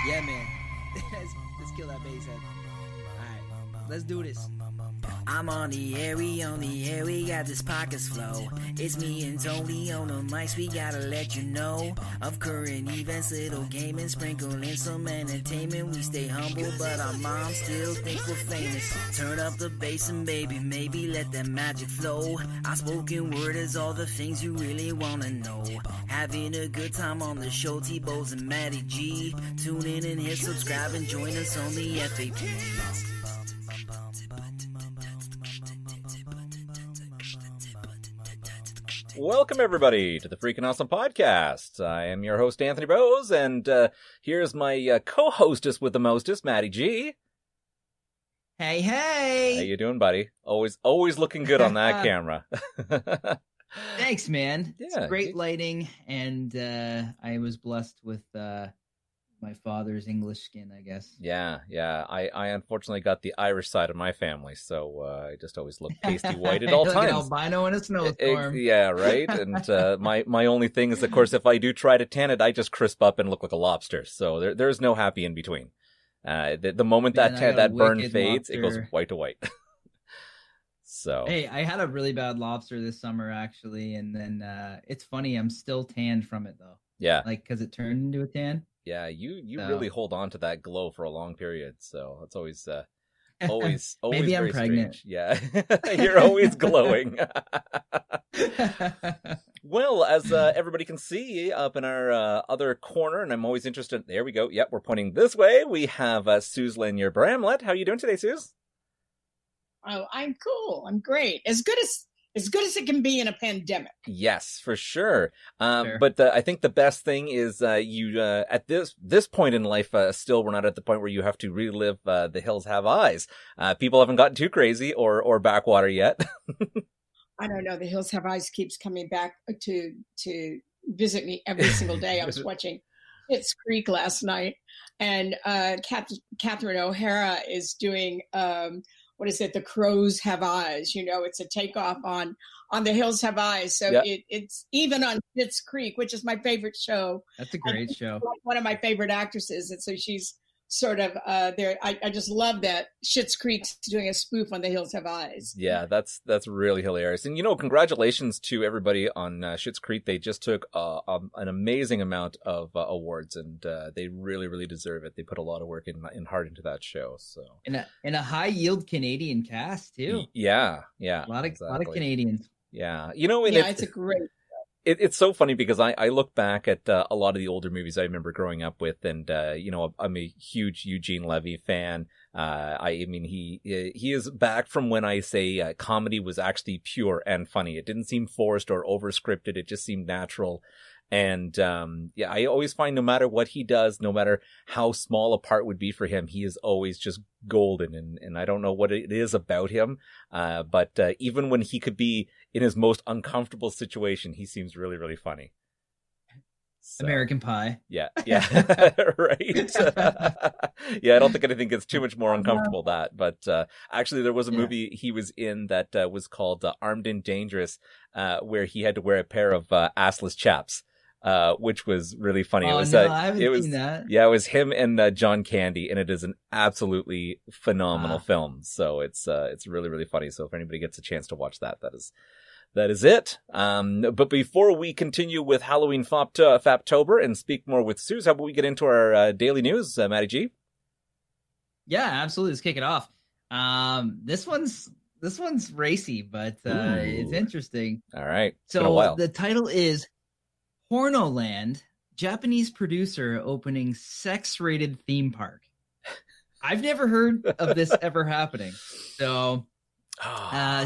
Yeah, man. let's kill that bass head. Alright, let's do this. I'm on the air, we got this pockets flow. It's me and Tony on the mics, we gotta let you know of current events, little gaming, sprinkling some entertainment. We stay humble, but our moms still think we're famous. Turn up the bass and baby, maybe let that magic flow. Our spoken word is all the things you really wanna know. Having a good time on the show, T-Bows and Matty G. Tune in and hit subscribe and join us on the FAP. Welcome, everybody, to the Freaking Awesome Podcast. I am your host, Anthony Bose, and here's my co-hostess with the mostest, Matty G. Hey! How you doing, buddy? Always looking good on that camera. Thanks, man. Yeah, it's great lighting, and I was blessed with my father's English skin, I guess. Yeah. I unfortunately got the Irish side of my family, so I just always look pasty white at all like times. An albino in a snowstorm. Yeah, right. And my only thing is, of course, if I do try to tan it, I just crisp up and look like a lobster. So there's no happy in between. The moment that burn fades, it goes white to white. So hey, I had a really bad lobster this summer, actually, and then it's funny, I'm still tanned from it though. Yeah, like because it turned into a tan. Yeah, you really hold on to that glow for a long period, so it's always maybe I'm pregnant. Strange. Yeah, you're always glowing. Well, as everybody can see up in our other corner, and I'm always interested. There we go. Yep, we're pointing this way. We have Suze Lanier-Bramlet. How are you doing today, Suze? Oh, I'm cool. I'm great. As good as it can be in a pandemic. Yes, for sure. But I think the best thing is you at this point in life, still we're not at the point where you have to relive The Hills Have Eyes. People haven't gotten too crazy or backwater yet. I don't know. The Hills Have Eyes keeps coming back to visit me every single day. I was watching Schitt's Creek last night, and Catherine O'Hara is doing what is it? The Crows Have Eyes. You know, it's a takeoff on The Hills Have Eyes. So yeah. It's even on Schitt's Creek, which is my favorite show. That's a great show. One of my favorite actresses. And so she's sort of there. I just love that Schitt's Creek's doing a spoof on The Hills Have Eyes. Yeah, that's really hilarious. And, congratulations to everybody on Schitt's Creek. They just took an amazing amount of awards, and they really, really deserve it. They put a lot of work and heart into that show. So in a high yield Canadian cast too. Yeah. A lot of Canadians. Yeah. It's a great. It's so funny because I look back at a lot of the older movies I remember growing up with, and I'm a huge Eugene Levy fan. He is back from when I say comedy was actually pure and funny. It didn't seem forced or over-scripted. It just seemed natural. And I always find no matter what he does, no matter how small a part would be for him, he is always just golden. And I don't know what it is about him, but even when he could be in his most uncomfortable situation, he seems really, really funny. So, American Pie. Yeah, right. Yeah, I don't think anything gets too much more uncomfortable than that. But actually, there was a movie he was in that was called Armed and Dangerous, where he had to wear a pair of assless chaps. Which was really funny. I haven't seen that. Yeah, it was him and John Candy, and it is an absolutely phenomenal film. So it's really, really funny. So if anybody gets a chance to watch that is it. But before we continue with Halloween Faptober and speak more with Suze, how about we get into our daily news, Matty G? Yeah, absolutely. Let's kick it off. This one's racy, but it's interesting. All right. So the title is Pornoland, Japanese producer opening sex-rated theme park. I've never heard of this ever happening. So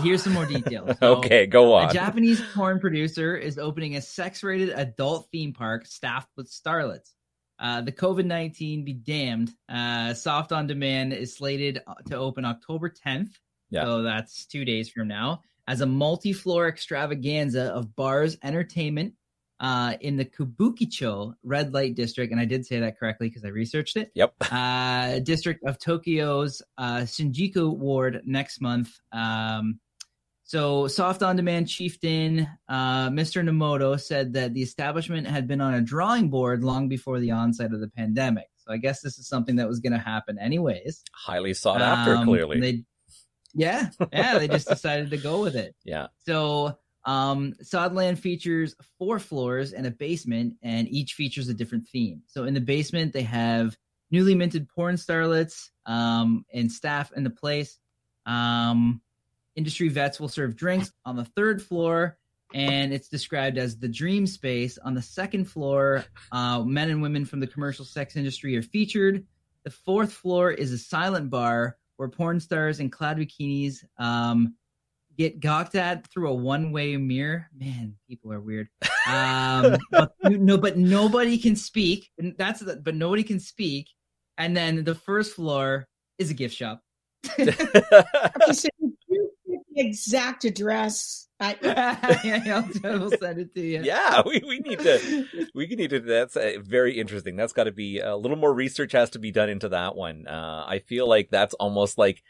here's some more details. So, okay, go on. A Japanese porn producer is opening a sex-rated adult theme park staffed with starlets. The COVID-19 be damned. Soft On Demand is slated to open October 10th. Yeah. So that's 2 days from now, as a multi-floor extravaganza of bars, entertainment, in the Kabukicho red light district, and I did say that correctly because I researched it. Yep. District of Tokyo's Shinjuku ward next month. So Soft On Demand chieftain Mr. Nomoto said that the establishment had been on a drawing board long before the onset of the pandemic. So I guess this is something that was going to happen anyways. Highly sought after, clearly. They just decided to go with it. Yeah. So Sodland features 4 floors and a basement, and each features a different theme. So in the basement, they have newly minted porn starlets and staff in the place. Industry vets will serve drinks on the 3rd floor, and it's described as the dream space. On the 2nd floor, men and women from the commercial sex industry are featured. The 4th floor is a silent bar where porn stars in clad bikinis get gawked at through a one-way mirror. Man, people are weird. But nobody can speak. And but nobody can speak. And then the 1st floor is a gift shop. Okay, so you get the exact address. I'll send it to you. Yeah, we need to. That's very interesting. That's got to be a little more research has to be done into that one. I feel like that's almost like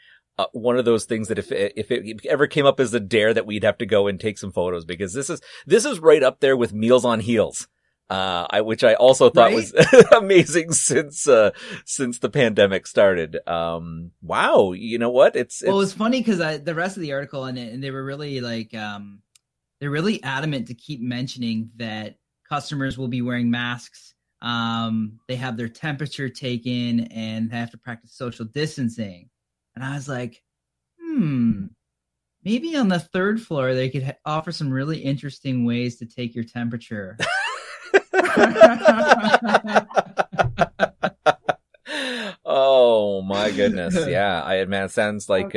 one of those things that if it ever came up as a dare that we'd have to go and take some photos, because this is right up there with Meals on Heels. Which I also thought was amazing since the pandemic started. Wow. You know what? It's funny because the rest of the article and they were really like, they're really adamant to keep mentioning that customers will be wearing masks. They have their temperature taken and they have to practice social distancing. And I was like, maybe on the 3rd floor, they could offer some really interesting ways to take your temperature. Oh my goodness. Yeah. It sounds like,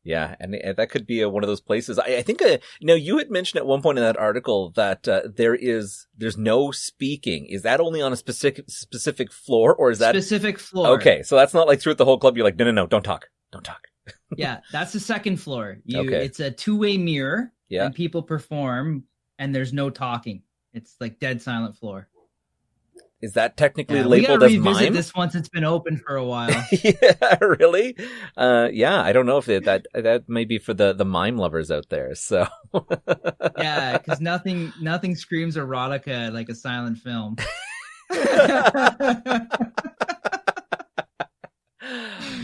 yeah. And that could be one of those places. I think, you had mentioned at one point in that article that, there's no speaking. Is that only on a specific floor, or is that specific floor? Okay. So that's not like throughout the whole club. You're like, no, don't talk. Yeah. That's the 2nd floor. Okay. It's a 2-way mirror. Yeah. And people perform and there's no talking. It's like dead silent floor. Is that technically labeled as mime? We gotta revisit this once it's been open for a while. Yeah, really? Yeah, I don't know if that may be for the mime lovers out there. So yeah, because nothing screams erotica like a silent film.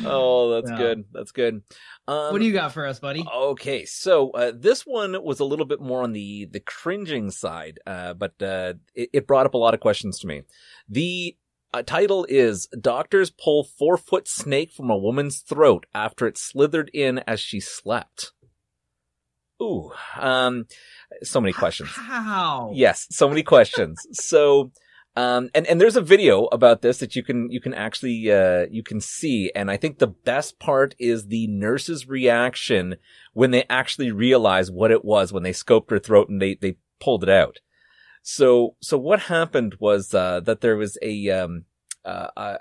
Oh, that's good. That's good. What do you got for us, buddy? Okay, so this one was a little bit more on the cringing side, but it brought up a lot of questions to me. The title is "Doctors Pull 4-Foot Snake from a Woman's Throat After It Slithered In as She Slept." Ooh, so many questions. How? Yes, so many questions. So. And there's a video about this that you can actually, you can see. And I think the best part is the nurse's reaction when they actually realize what it was when they scoped her throat and they pulled it out. So what happened was, that there was a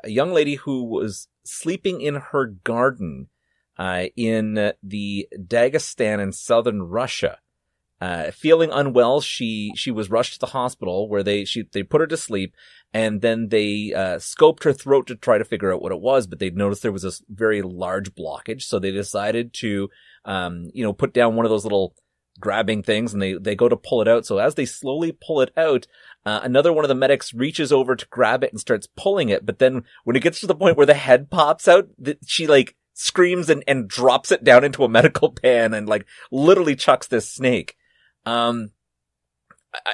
young lady who was sleeping in her garden, in the Dagestan in southern Russia. Feeling unwell, she was rushed to the hospital where they put her to sleep, and then they scoped her throat to try to figure out what it was, but they'd noticed there was this very large blockage, so they decided to put down one of those little grabbing things, and they go to pull it out. So as they slowly pull it out, another one of the medics reaches over to grab it and starts pulling it, but then when it gets to the point where the head pops out, she screams and drops it down into a medical pan and literally chucks this snake.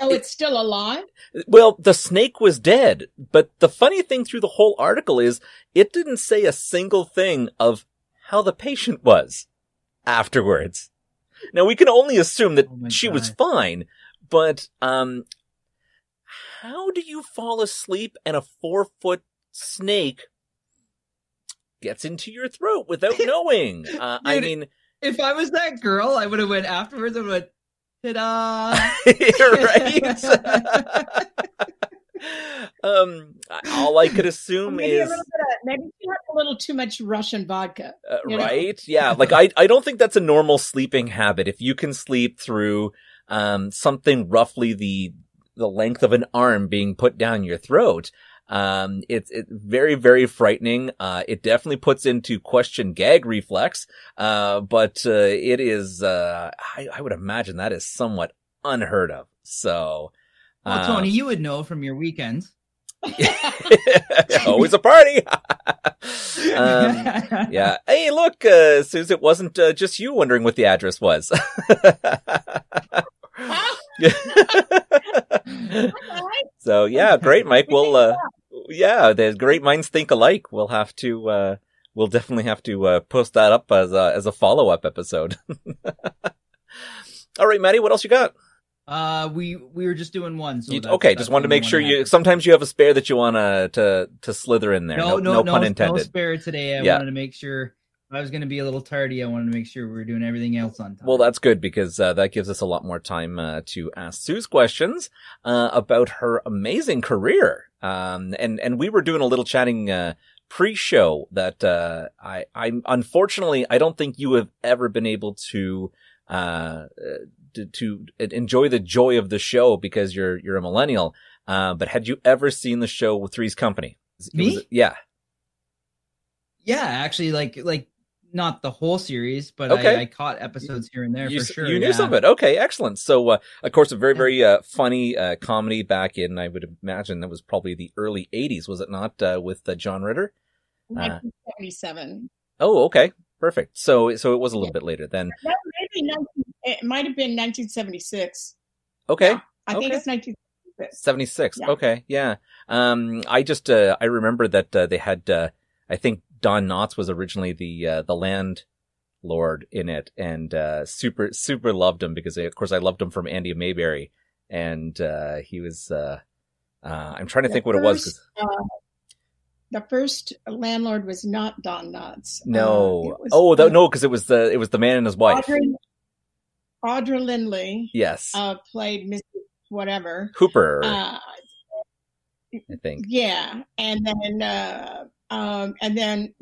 It's still alive? Well, the snake was dead, but the funny thing through the whole article is it didn't say a single thing of how the patient was afterwards. Now, we can only assume that she was fine, but how do you fall asleep and a 4-foot snake gets into your throat without knowing? I mean, if I was that girl, I would have went afterwards and went, ta-da! Right? All I could assume maybe is maybe you had a little too much Russian vodka, right? Yeah, I don't think that's a normal sleeping habit. If you can sleep through something roughly the length of an arm being put down your throat, it's very, very frightening. It definitely puts into question gag reflex. But it is, I would imagine that is somewhat unheard of. So, well, Tony, you would know from your weekends. Always a party. Yeah. Hey, look, Suze, it wasn't just you wondering what the address was. So yeah, great, Mike. We'll yeah, the great minds think alike. We'll have to we'll definitely have to post that up as a follow-up episode. All right, Maddie, what else you got? We were just doing one. So okay, just wanted to make sure you. Sometimes you have a spare that you want to slither in there. No pun intended. No spare today. I wanted to make sure. I was going to be a little tardy. I wanted to make sure we were doing everything else on time. Well, that's good because that gives us a lot more time to ask Suze questions about her amazing career. And we were doing a little chatting pre-show that I'm unfortunately I don't think you have ever been able to enjoy the joy of the show because you're a millennial. But had you ever seen the show Three's Company? Me? Yeah. Yeah, actually, like not the whole series, but okay. I caught episodes here and there for sure. You knew some of it. Okay, excellent. So, of course, a very, very funny comedy back in, I would imagine that was probably the early 80s, was it not, with John Ritter? 1977. Oh, okay. Perfect. So it was a little bit later then. No, maybe it might have been 1976. Okay. Yeah, I think it's 1976. 76. Yeah. Okay. Yeah. I remember that they had, I think Don Knotts was originally the landlord in it, and super loved him because of course I loved him from Andy Mayberry, and he was I'm trying to think what it was. The first landlord was not Don Knotts. No. No, because it was the man and his wife. Audra Lindley. Yes. Played Mrs. Whatever. Hooper. I think. Yeah, and then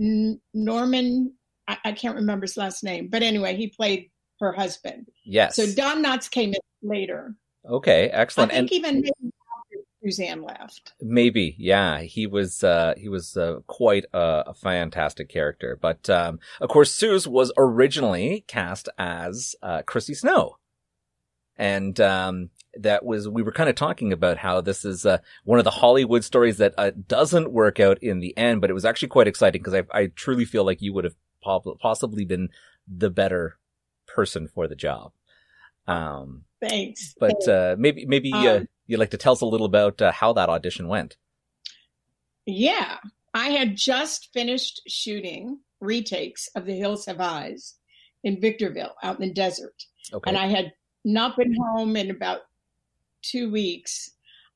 Norman. I can't remember his last name, but anyway, he played her husband. Yes. So Don Knotts came in later. Okay, excellent. I think even after Suzanne left. Maybe, yeah. He was quite a fantastic character. But of course, Suze was originally cast as Chrissy Snow, and we were kind of talking about how this is one of the Hollywood stories that doesn't work out in the end, but it was actually quite exciting because I truly feel like you would have possibly been the better person for the job. Thanks. But maybe you'd like to tell us a little about how that audition went. Yeah, I had just finished shooting retakes of The Hills Have Eyes in Victorville out in the desert. Okay. And I had not been home in about 2 weeks,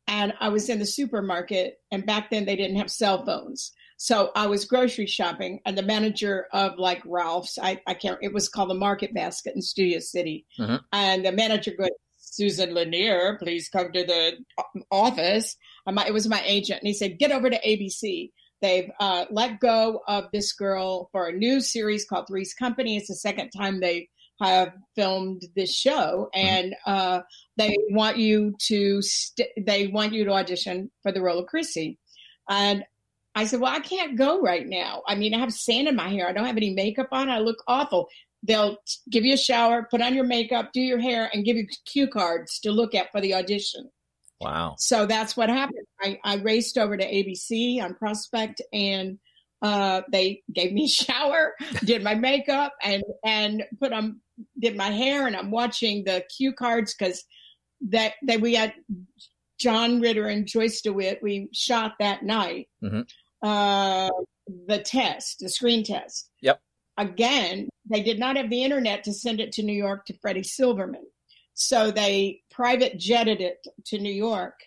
and I was in the supermarket, and back then they didn't have cell phones. So I was grocery shopping, and the manager of like Ralph's, it was called the Market Basket in Studio City. Mm-hmm. And the manager goes, Suze Lanier, please come to the office. It was my agent. And he said, get over to ABC. They've let go of this girl for a new series called Three's Company. It's the second time they have filmed this show, and they want you to audition for the role of Chrissy. And I said, well, I can't go right now. I mean, I have sand in my hair. I don't have any makeup on. I look awful. They'll give you a shower, put on your makeup, do your hair, and give you cue cards to look at for the audition. Wow. So that's what happened. I raced over to ABC on Prospect, and they gave me a shower, did my makeup, and did my hair, and I'm watching the cue cards because we had John Ritter and Joyce DeWitt. We shot that night. Mm-hmm. The screen test. Yep. Again, they did not have the internet to send it to New York to Freddie Silverman. So they private jetted it to New York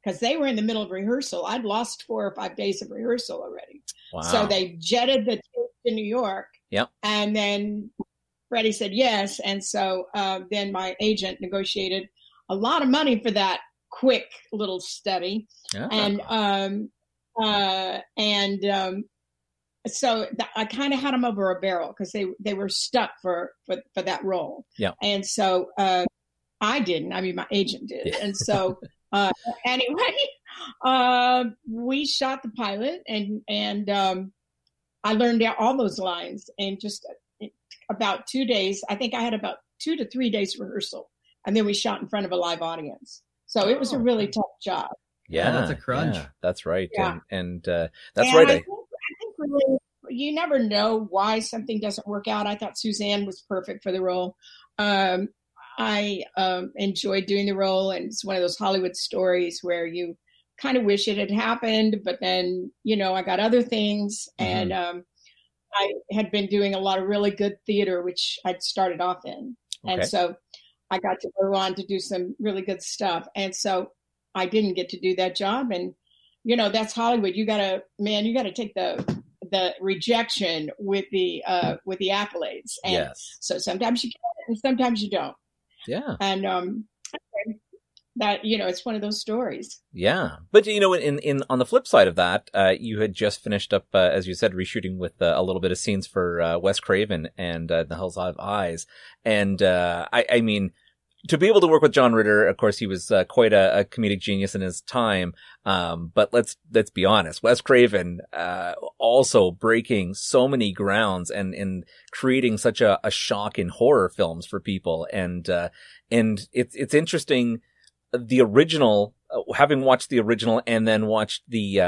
because they were in the middle of rehearsal. I'd lost 4 or 5 days of rehearsal already. Wow. So they jetted the tape to New York. Yep. And then Freddie said yes. And so then my agent negotiated a lot of money for that quick little study. Yeah. So I kind of had them over a barrel because they were stuck for that role. Yeah. And so I didn't. I mean, my agent did. Yeah. And so anyway, we shot the pilot, and I learned all those lines in just about 2 days. I think I had about 2 to 3 days rehearsal, and then we shot in front of a live audience. So it was a really tough job. Yeah, that's a crunch. Yeah, that's right. Yeah. And that's and right. I think really, you never know why something doesn't work out. I thought Suzanne was perfect for the role. I enjoyed doing the role, and it's one of those Hollywood stories where you kind of wish it had happened, but then, I got other things, and I had been doing a lot of really good theater, which I'd started off in. Okay. And so I got to go on to do some really good stuff. And so I didn't get to do that job. And, that's Hollywood. You gotta take the rejection with the accolades. And yes. So sometimes you can and sometimes you don't. Yeah. And, that, it's one of those stories. Yeah. But, in on the flip side of that, you had just finished up, as you said, reshooting with a little bit of scenes for Wes Craven and The Hills Have Eyes. And I mean, to be able to work with John Ritter, of course, he was quite a comedic genius in his time. But let's be honest, Wes Craven also breaking so many grounds and creating such a shock in horror films for people. And it's interesting. The original, having watched the original and then watched the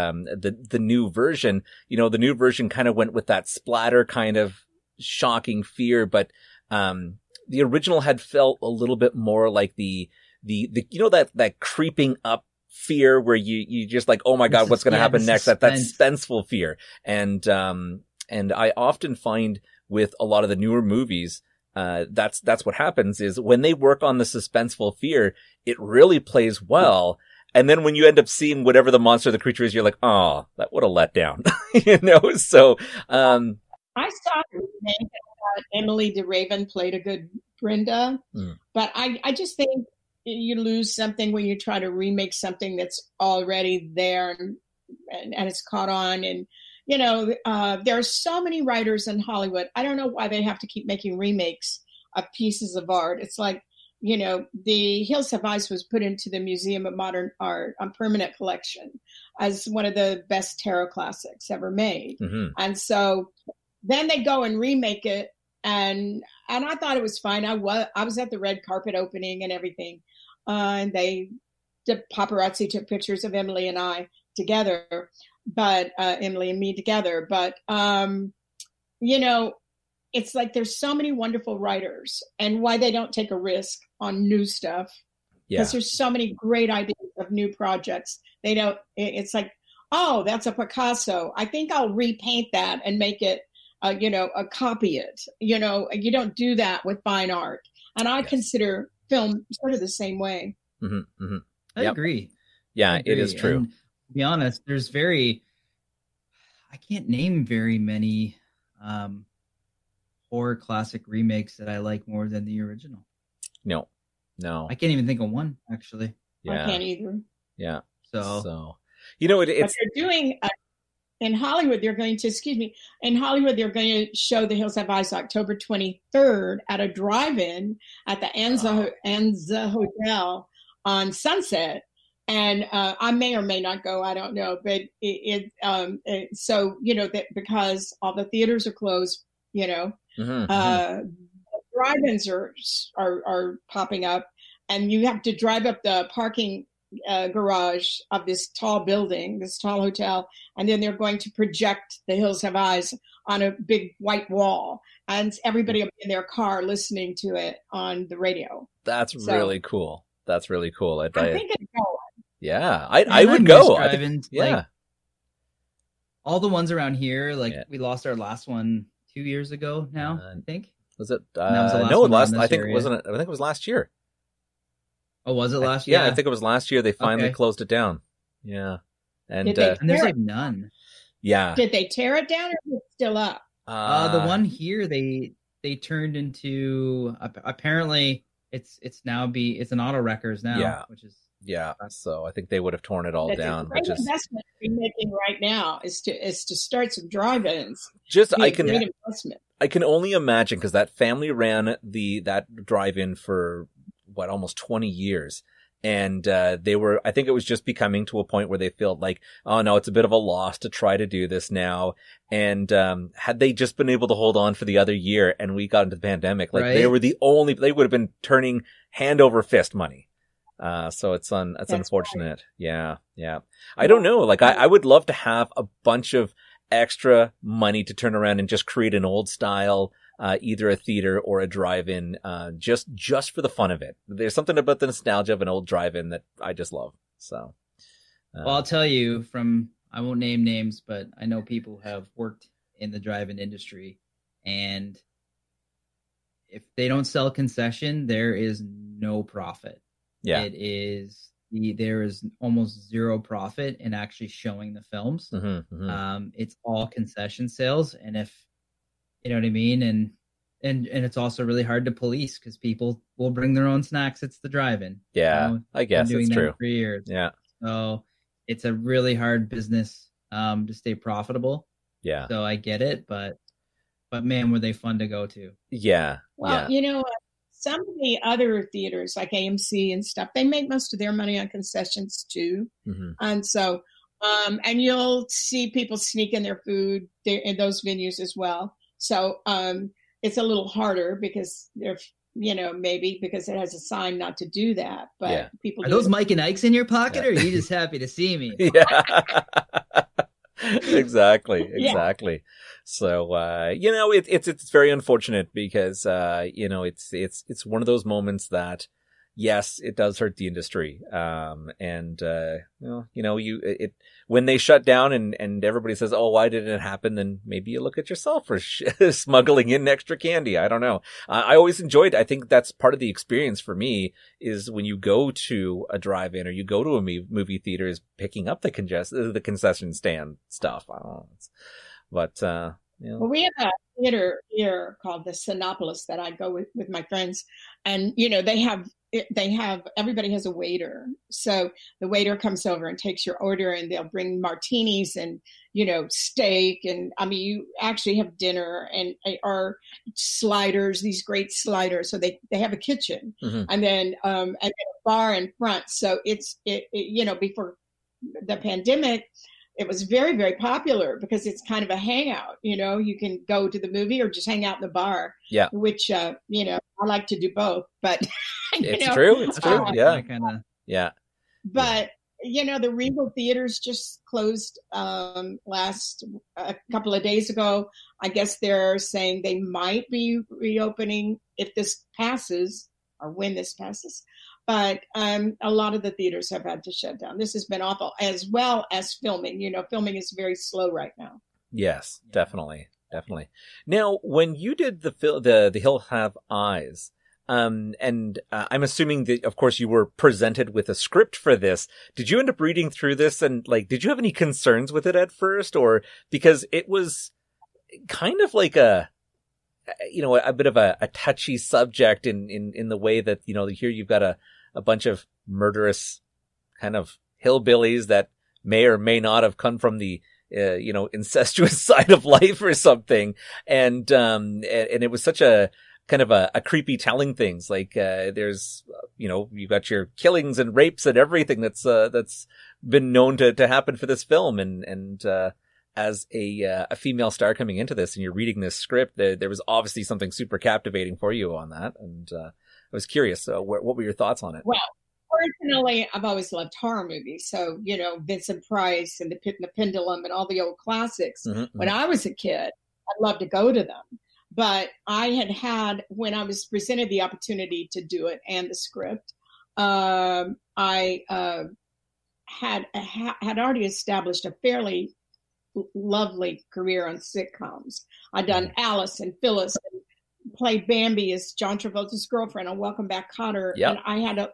new version, the new version kind of went with that splatter kind of shocking fear, but the original had felt a little bit more like the that creeping up fear where you just like, oh my God, what's going to happen next? That suspenseful fear. And I often find with a lot of the newer movies, that's what happens is when they work on the suspenseful fear, it really plays well. And then when you end up seeing whatever the monster, the creature is, you're like, oh, that would have let down, So, I saw Emily DeRaven played a good Brenda, but I just think you lose something when you try to remake something that's already there and it's caught on. And, there are so many writers in Hollywood. I don't know why they have to keep making remakes of pieces of art. It's like, The Hills Have Eyes was put into the Museum of Modern Art on permanent collection as one of the best tarot classics ever made. Mm-hmm. And so then they go and remake it. And I thought it was fine. I was at the red carpet opening and everything. And the paparazzi took pictures of Emily and I together, but Emily and me together. But, it's like there's so many wonderful writers, and why they don't take a risk on new stuff. Because there's so many great ideas of new projects. They don't, it's like, oh, that's a Picasso. I think I'll repaint that and make it, copy it. You don't do that with fine art. And I consider film sort of the same way. Mm-hmm, mm-hmm. I agree. Yeah, it is true. And to be honest, I can't name very many horror classic remakes that I like more than the original. No. I can't even think of one, actually. Yeah. I can't either. Yeah. So it's... But they're doing... in Hollywood, they're going to show The Hills Have Eyes October 23rd at a drive-in at the Anza Hotel on Sunset. And I may or may not go, I don't know. But because all the theaters are closed, drive-ins are popping up, and you have to drive up the parking garage of this tall building, this tall hotel, and then they're going to project The Hills Have Eyes on a big white wall, and everybody will be in their car listening to it on the radio. That's really cool. I think it's going. Yeah, I would go. Like, all the ones around here, we lost our last one 2 years ago now, I think. Was it? I think it wasn't. I think it was last year. Oh, was it last year? Yeah, I think it was last year. They finally closed it down. Yeah, and there's like none. Yeah. Did they tear it down, or is it still up? The one here they turned into apparently it's an auto wreckers now. Yeah. Which is So I think they would have torn it all down. The great investment we're making right now is to start some drive-ins. I can only imagine, because that family ran that drive-in for almost 20 years. And I think it was just becoming to a point where they felt like, oh no, it's a bit of a loss to try to do this now. And had they just been able to hold on for the other year and we got into the pandemic, they would have been turning hand over fist money. So it's That's unfortunate. Yeah. I don't know. Like I would love to have a bunch of extra money to turn around and just create an old style, either a theater or a drive-in, just for the fun of it. There's something about the nostalgia of an old drive-in that I just love. So, well, I'll tell you I won't name names, but I know people who have worked in the drive-in industry, and if they don't sell concession, there is no profit. Yeah. There is almost zero profit in actually showing the films. It's all concession sales. And if, you know what I mean? And it's also really hard to police because people will bring their own snacks. It's the drive-in. Yeah, I guess it's true. For years. Yeah. So it's a really hard business to stay profitable. Yeah. So I get it, but man, were they fun to go to. Yeah. Well, some of the other theaters like AMC and stuff, they make most of their money on concessions too. And so, and you'll see people sneaking their food in those venues as well. So it's a little harder because they're, maybe because it has a sign not to do that. But people are those Mike and Ike's in your pocket, or are you just happy to see me? Yeah. Exactly. So, it's very unfortunate because, it's one of those moments that, yes, it does hurt the industry. When they shut down and everybody says, oh, why did it happen? Then maybe you look at yourself for smuggling in extra candy. I don't know. I always enjoyed, I think that's part of the experience for me is when you go to a drive-in or you go to a movie theater is picking up the concession stand stuff. I don't know. Well, we have a theater here called the Sinopolis that I go with my friends, and they have everybody has a waiter, so the waiter comes over and takes your order, and they'll bring martinis and steak, and I mean you actually have dinner and or sliders, these great sliders. So they have a kitchen, and then a bar in front. So it's before the pandemic, it was very, very popular because it's kind of a hangout. You can go to the movie or just hang out in the bar. Yeah. Which, I like to do both, but it's true. Yeah. Yeah. But, the Regal theaters just closed, a couple of days ago. I guess they're saying they might be reopening if this passes or when this passes. But a lot of the theaters have had to shut down. This has been awful, as well as filming. Filming is very slow right now. Yes, definitely. Now, when you did the Hills Have Eyes, I'm assuming that, of course, you were presented with a script for this. Did you end up reading through this and did you have any concerns with it at first, or because it was kind of like a bit of a touchy subject in the way that, here you've got a bunch of murderous kind of hillbillies that may or may not have come from the, incestuous side of life or something. And it was such a kind of a creepy telling things there's, you've got your killings and rapes and everything that's been known to happen for this film. And as a female star coming into this and you're reading this script, there was obviously something super captivating for you on that. And, I was curious, what were your thoughts on it? Well, personally, I've always loved horror movies. So, Vincent Price and The Pit and the Pendulum and all the old classics. When I was a kid, I'd love to go to them. But I had, when I was presented the opportunity to do it and the script, I had already established a fairly lovely career on sitcoms. I'd done Alice and Phyllis and played Bambi as John Travolta's girlfriend on Welcome Back, Kotter. Yep. And I had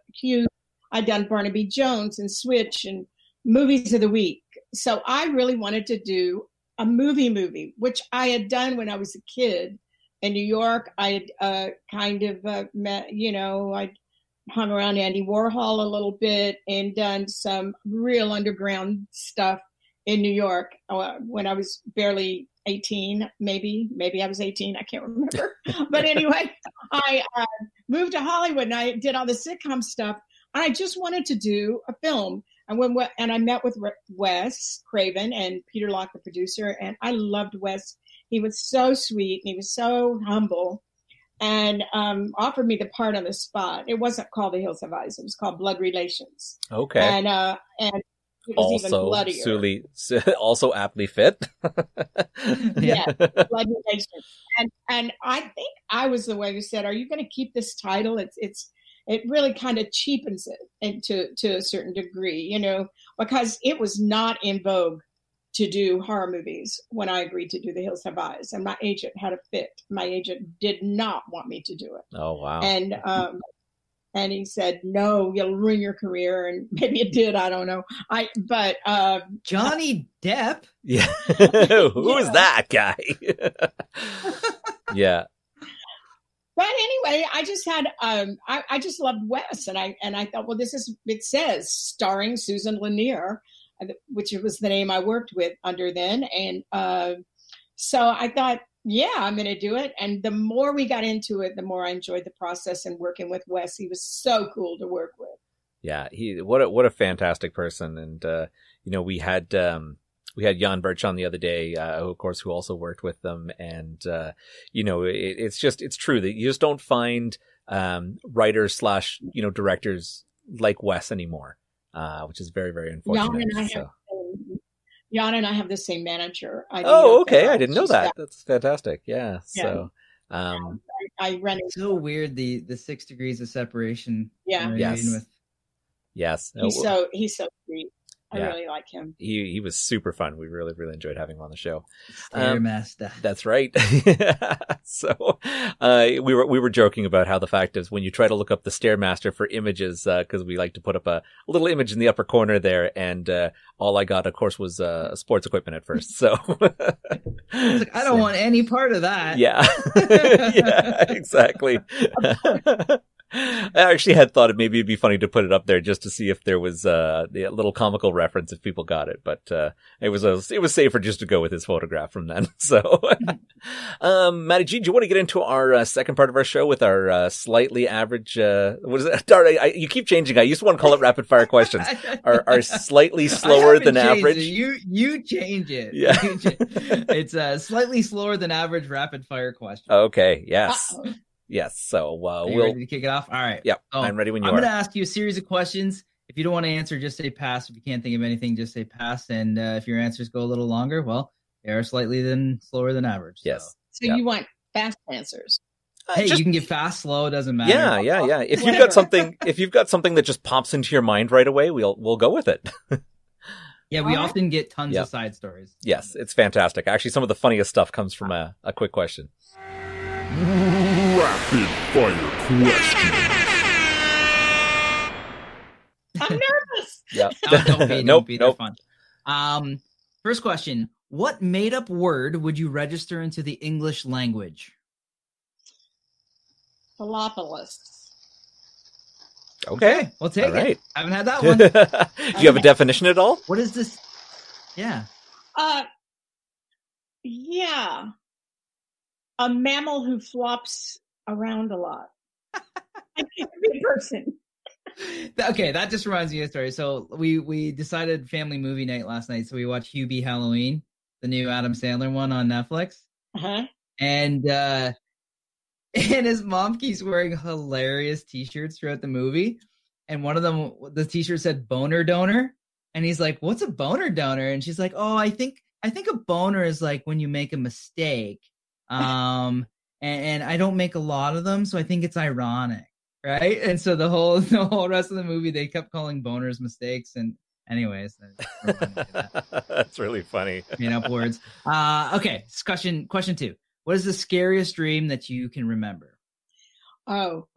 I'd done Barnaby Jones and Switch and Movies of the Week. So I really wanted to do a movie, which I had done when I was a kid in New York. I had met, I'd hung around Andy Warhol a little bit and done some real underground stuff in New York when I was barely 18, maybe I was 18. I can't remember. But anyway, I moved to Hollywood and I did all the sitcom stuff. And I just wanted to do a film. And I met with Wes Craven and Peter Locke, the producer. And I loved Wes. He was so sweet and he was so humble. and offered me the part on the spot. It wasn't called The Hills Have Eyes. It was called Blood Relations. Okay. And it was even bloodier. Also aptly fit. Yeah, Blood Relations. And I think I was the one who said, "Are you going to keep this title?" It really kind of cheapens it to a certain degree, you know, because it was not in vogue to do horror movies when I agreed to do The Hills Have Eyes, and my agent had a fit. My agent did not want me to do it. Oh wow! And he said, "No, you'll ruin your career." And maybe it did. I don't know. Johnny Depp. Yeah, who is that guy? Yeah. But anyway, I just had I just loved Wes, and I thought, well, it says starring Susan Lanier, which was the name I worked with under then, and so I thought, yeah, I'm going to do it. And the more we got into it, the more I enjoyed the process and working with Wes. He was so cool to work with. Yeah, what a fantastic person, and you know, we had Jan Birch on the other day, of course, who also worked with them. And, you know, it's true that you just don't find, writers / you know, directors like Wes anymore, which is very, very unfortunate. Jan and I have the same manager. Oh, okay. I didn't know that. That's fantastic. Yeah. So, I ran it. So weird. The 6 degrees of separation. Yeah. Yes. He's so sweet. I really like him. He was super fun. We really, really enjoyed having him on the show. Stairmaster. That's right. So we were joking about how the fact is when you try to look up the Stairmaster for images, because we like to put up a little image in the upper corner there, and all I got, of course, was sports equipment at first. So I don't want any part of that. Yeah. Yeah, exactly. I actually had thought maybe it'd be funny to put it up there just to see if there was a little comical reference if people got it, but it was safer just to go with his photograph from then. So, Maddie G, do you want to get into our second part of our show with our slightly average? What is it? Darn, you keep changing. I used to want to call it rapid fire questions. Our slightly slower than average. You change it. Yeah, it's slightly slower than average rapid fire question. Okay. Yes. Uh-oh. Yes, so we'll ready to kick it off. All right. Yep, I'm ready when you are. I'm going to ask you a series of questions. If you don't want to answer, just say pass. If you can't think of anything, just say pass. And if your answers go a little longer, well, they are slightly slower than average. Yes. So you want fast answers? Hey, you can get fast, slow. It doesn't matter. Yeah. If you've got something that just pops into your mind right away, we'll go with it. Yeah, we often get tons of side stories. Yes, it's fantastic. Actually, some of the funniest stuff comes from a quick question. Rapid fire question. I'm nervous. Yeah. Don't be. They're fun. First question. What made-up word would you register into the English language? Fallopolis. Okay. We'll take it. I haven't had that one. Do you have a definition at all? What is this? Yeah. Yeah. A mammal who flops around a lot. I can't be a person. Okay, that just reminds me of a story. So we decided family movie night last night. So we watched Hubie Halloween, the new Adam Sandler one on Netflix. Uh-huh. And his mom keeps wearing hilarious T-shirts throughout the movie. And one of them, the T-shirt said "boner donor," and he's like, "What's a boner donor?" And she's like, "Oh, I think a boner is like when you make a mistake." And I don't make a lot of them, so I think it's ironic, right? And so the whole rest of the movie, they kept calling boners mistakes. And anyways, that's really funny. Made up words. Okay, question 2. What is the scariest dream that you can remember? Oh,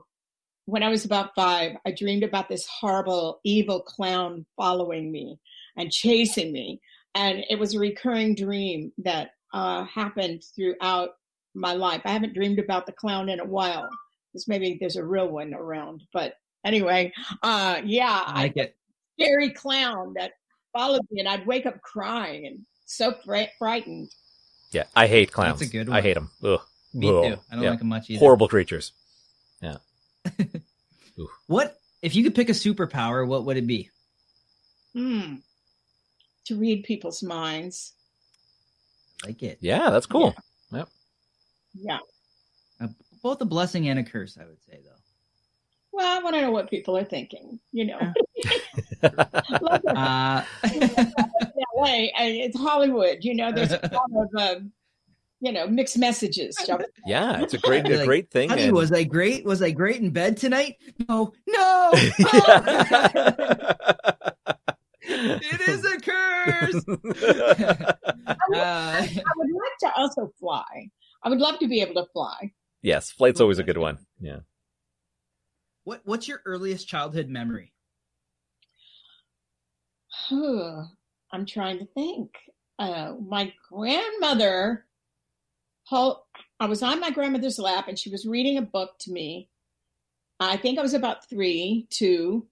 when I was about 5, I dreamed about this horrible, evil clown following me and chasing me, and it was a recurring dream that happened throughout my life. I haven't dreamed about the clown in a while. Maybe there's a real one around, but anyway, I like it. Scary clown that followed me, and I'd wake up crying and so frightened. Yeah, I hate clowns. That's a good one. I hate them. Ugh. Me too. I don't like them much either. Horrible creatures. Yeah. What if you could pick a superpower? What would it be? To read people's minds. I like it. Yeah, that's cool. Yeah. both a blessing and a curse, I would say, though. Well, I want to know what people are thinking, Yeah. LA, it's Hollywood, there's a lot of, mixed messages. Yeah, it's a great thing. Honey, and... was I great? Was I great in bed tonight? No. It is a curse. I would like to also fly. I would love to be able to fly. Yes, flight's always a good one. Yeah. What's your earliest childhood memory? I'm trying to think. My grandmother, I was on my grandmother's lap and she was reading a book to me. I think I was about 3, 2.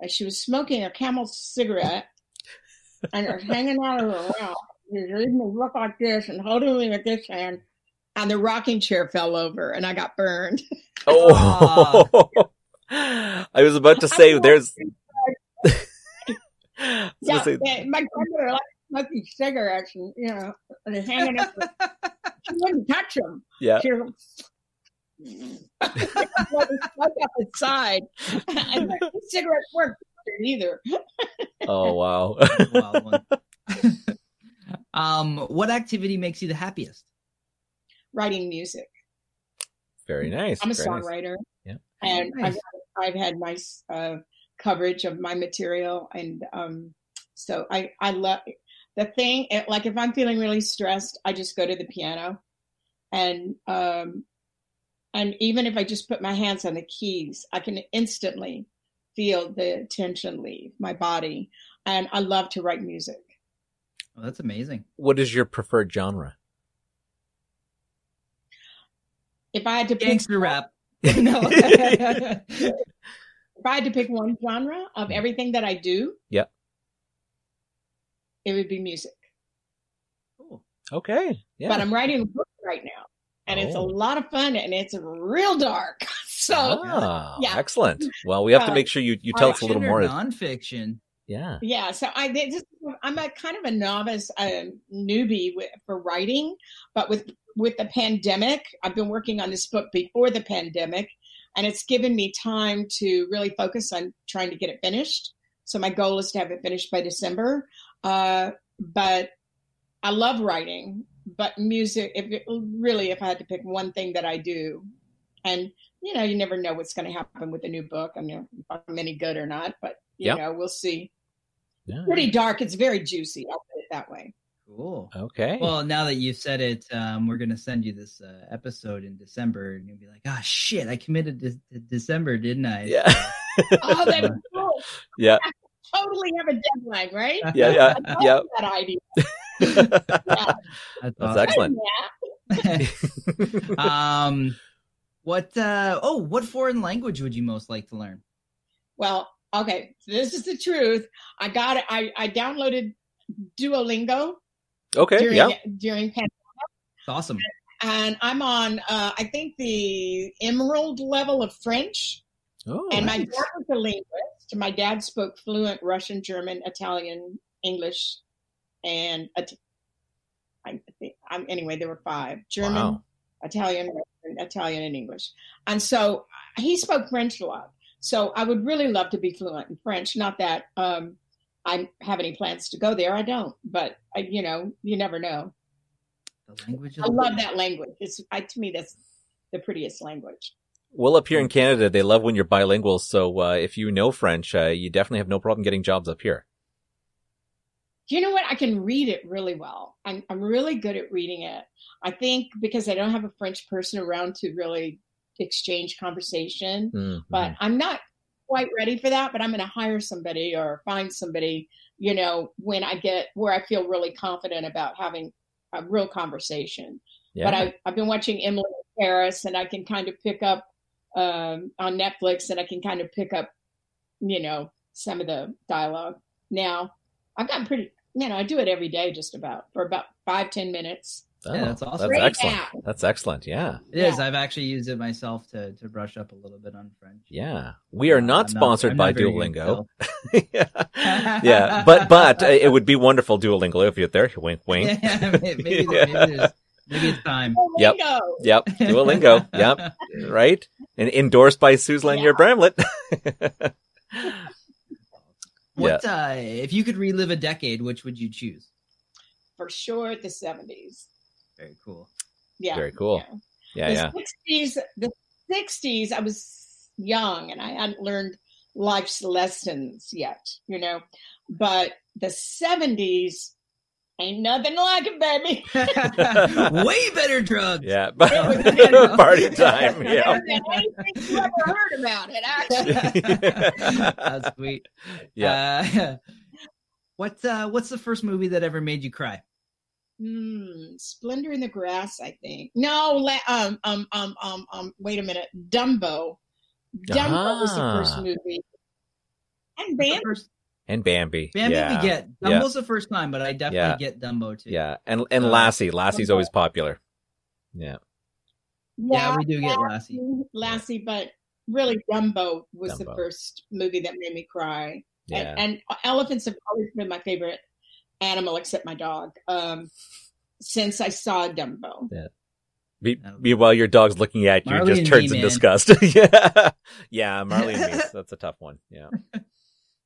She was smoking a Camel cigarette and it was hanging out of her mouth. She was reading a book like this and holding me with this hand. And the rocking chair fell over and I got burned. Oh, I was about to say there's. My grandmother liked smoking cigarettes and, and hanging up. She wouldn't touch them. Yeah. She would smoke up the side. And the cigarettes weren't either. Oh, wow. Wild one. What activity makes you the happiest? Writing music. Very nice. I'm a songwriter. Nice. Yeah. And Nice. I've had nice coverage of my material. And so I love the thing. Like if I'm feeling really stressed, I just go to the piano. And even if I just put my hands on the keys, I can instantly feel the tension leave my body. And I love to write music. Oh, that's amazing. What is your preferred genre? If I had to pick Gangster rap. no. If I had to pick one genre of everything that I do, Yeah. it would be music. Cool. Okay. Yeah. But I'm writing a book right now, and it's a lot of fun, and it's real dark. So, yeah. Excellent. Well, we have to make sure you tell us a little more. Nonfiction. Yeah. Yeah. So I'm a kind of a novice newbie for writing, but with the pandemic, I've been working on this book before the pandemic, and it's given me time to really focus on trying to get it finished. So my goal is to have it finished by December. But I love writing, but music, if I had to pick one thing that I do, and you never know what's going to happen with the new book. I mean, if I'm any good or not, but we'll see. Yeah. Pretty dark. It's very juicy. I'll put it that way. Cool. Okay. Well, now that you've said it, we're going to send you this episode in December, and you'll be like, "Ah, shit! I committed to December, didn't I?" Yeah. Oh, that's cool. Yeah. I totally have a deadline, right? Yeah. I Yeah. love that idea. Yeah. That's That's awesome. excellent. What foreign language would you most like to learn? Well, okay. So this is the truth. I got it. I downloaded Duolingo Okay. during pandemic. It's awesome. And I'm on, I think the emerald level of French. Oh, And my nice. dad was a linguist. My dad spoke fluent Russian, German, Italian, English, and anyway, there were 5: German, Wow. Italian, Russian, Italian, and English. And so he spoke French a lot. So I would really love to be fluent in French. Not that I have any plans to go there. I don't. But you never know. The language. I love that language. To me, that's the prettiest language. Well, up here in Canada, they love when you're bilingual. So if you know French, you definitely have no problem getting jobs up here. You know what? I can read it really well. I'm really good at reading it. I think because I don't have a French person around to really exchange conversation, Mm-hmm. but I'm not quite ready for that. But I'm going to hire somebody or find somebody, when I get where I feel really confident about having a real conversation. Yeah. But I've been watching Emily in Paris, and I can kind of pick up on Netflix, and I can kind of pick up, some of the dialogue. Now, I've gotten pretty, I do it every day just about for about 5-10 minutes. Oh, Yeah, that's awesome. That's Great excellent. app. That's excellent. Yeah. It is. I've actually used it myself to brush up a little bit on French. Yeah. We are not I'm sponsored I'm by very good Duolingo. still. Yeah. But it would be wonderful Duolingo if you're there. Wink, wink. Yeah, maybe Yeah. there's Maybe it's time. Yep. Yep. Duolingo. Yep. Right. And endorsed by Suze Lanier-Bramlet. What if you could relive a decade, which would you choose? For sure, the 70s. Very cool. Yeah. Very cool. Yeah. The 60s, I was young and I hadn't learned life's lessons yet, but the 70s ain't nothing like it, baby. Way better drugs. Yeah. Party time. Yeah. Anything you ever heard about it, actually. That's sweet. Yeah. What's the first movie that ever made you cry? Splendor in the Grass, I think. No, wait a minute. Dumbo. Dumbo was the first movie. And Bambi. Bambi. Bambi we get. Dumbo's the first time, but I definitely get Dumbo too. Yeah. And Lassie. Lassie's always popular. Yeah. Yeah, we do get Lassie. Lassie, but really Dumbo was the first movie that made me cry. Yeah. And elephants have always been my favorite animal, except my dog, since I saw Dumbo. Yeah. While your dog's looking at you, Marley just turns in disgust. Yeah, Marley and me. That's a tough one. Yeah.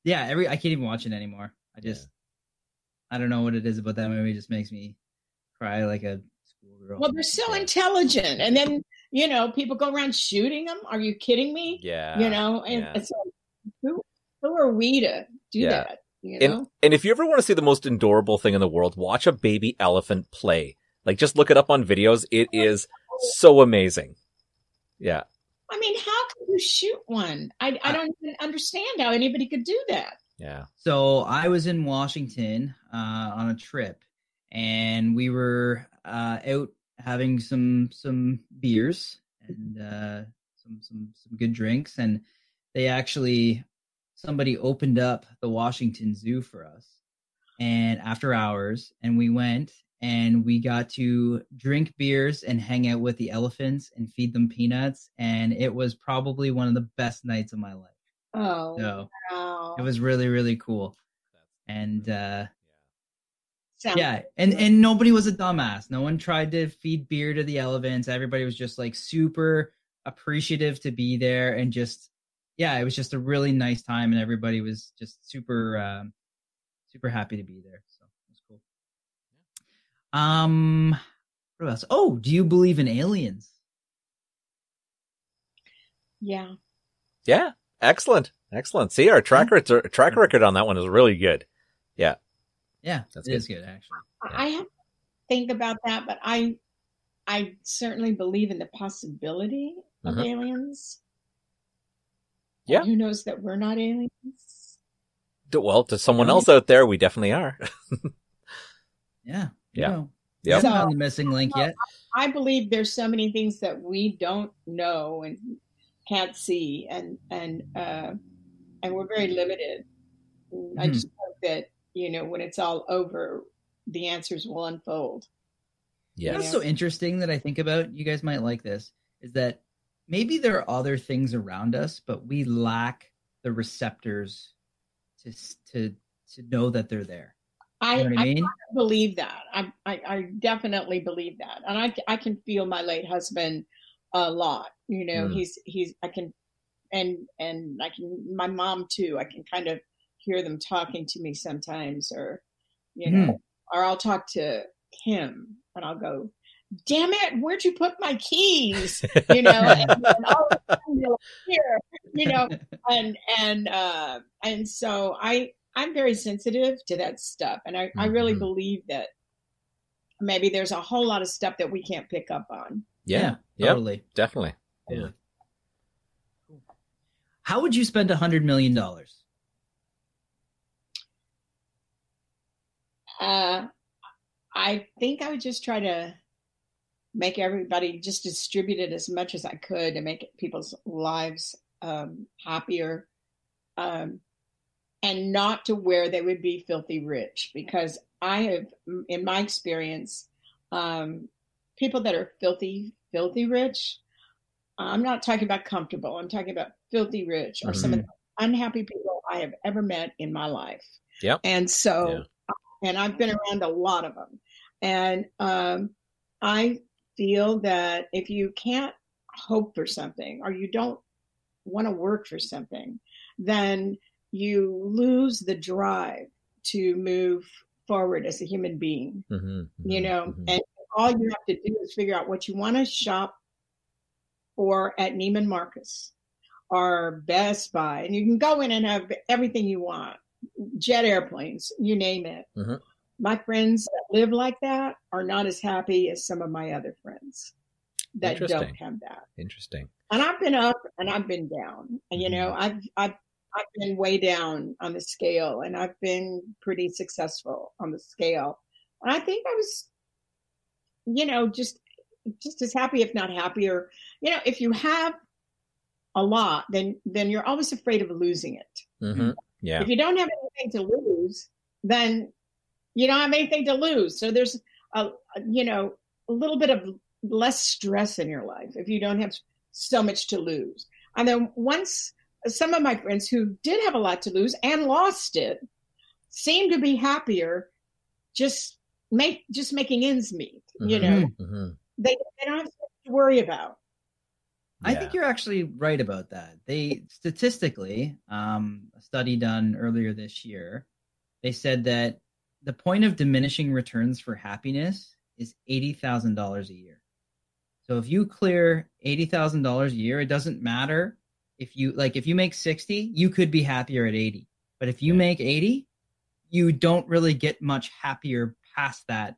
Yeah, I can't even watch it anymore. I don't know what it is about that movie. It just makes me cry like a schoolgirl. Well, they're so intelligent, and then people go around shooting them. Are you kidding me? Yeah. And it's like, who are we to do that? And if you ever want to see the most adorable thing in the world, watch a baby elephant play. Like, just look it up on videos. It is so amazing. Yeah. I mean, how can you shoot one? I don't even understand how anybody could do that. Yeah. So I was in Washington on a trip, and we were out having some beers and some good drinks, and somebody opened up the Washington Zoo for us, and after hours, and we went. And we got to drink beers and hang out with the elephants and feed them peanuts. And it was probably one of the best nights of my life. Oh, so wow. It was really, really cool. And and nobody was a dumbass. No one tried to feed beer to the elephants. Everybody was just like super appreciative to be there. And just, it was just a really nice time. And everybody was just super, super happy to be there. So it was cool. What else? Oh, do you believe in aliens? Yeah. Excellent. See, our track record on that one is really good. Yeah. Yeah, it is good, actually. I have to think about that, but I certainly believe in the possibility of aliens. Yeah. Who knows that we're not aliens? Well, to someone else out there, we definitely are. Yeah. Yeah. Yep. Not the missing link yet. I believe there's so many things that we don't know and can't see, and we're very limited. I just hope that when it's all over, the answers will unfold. Yeah. What's so interesting that I think about, you guys might like this, is that maybe there are other things around us, but we lack the receptors to know that they're there. I mean? believe that. I definitely believe that, and I can feel my late husband a lot. He's I can, and I can, my mom too. I can kind of hear them talking to me sometimes, or or I'll talk to him and I'll go, "Damn it, where'd you put my keys?" And all of a sudden you're here, and so I'm very sensitive to that stuff. And I really believe that maybe there's a whole lot of stuff that we can't pick up on. Yeah, totally. Definitely. Yeah. How would you spend $100 million? I think I would just try to make everybody, just distribute it as much as I could to make people's lives happier. And not to where they would be filthy rich, because I have, in my experience, people that are filthy rich, I'm not talking about comfortable, I'm talking about filthy rich, or some of the unhappy people I have ever met in my life. Yep. And so, and I've been around a lot of them. And I feel that if you can't hope for something or you don't want to work for something, then you lose the drive to move forward as a human being, you know, and all you have to do is figure out what you want to shop for at Neiman Marcus or Best Buy, and you can go in and have everything you want, jet airplanes, you name it. My friends that live like that are not as happy as some of my other friends that don't have that. Interesting. And I've been up and I've been down, and you know, I've been way down on the scale, and I've been pretty successful on the scale. And I think I was, you know, just as happy, if not happier. You know, if you have a lot, then you're always afraid of losing it. Yeah. If you don't have anything to lose, then you don't have anything to lose. So there's you know, a little bit of less stress in your life if you don't have so much to lose. And then once some of my friends who did have a lot to lose and lost it seem to be happier just making ends meet, you know. They don't have to worry about. I think you're actually right about that. They statistically, a study done earlier this year, they said that the point of diminishing returns for happiness is $80,000 a year. So if you clear $80,000 a year, it doesn't matter if you make 60, you could be happier at 80. But if you make 80, you don't really get much happier past that,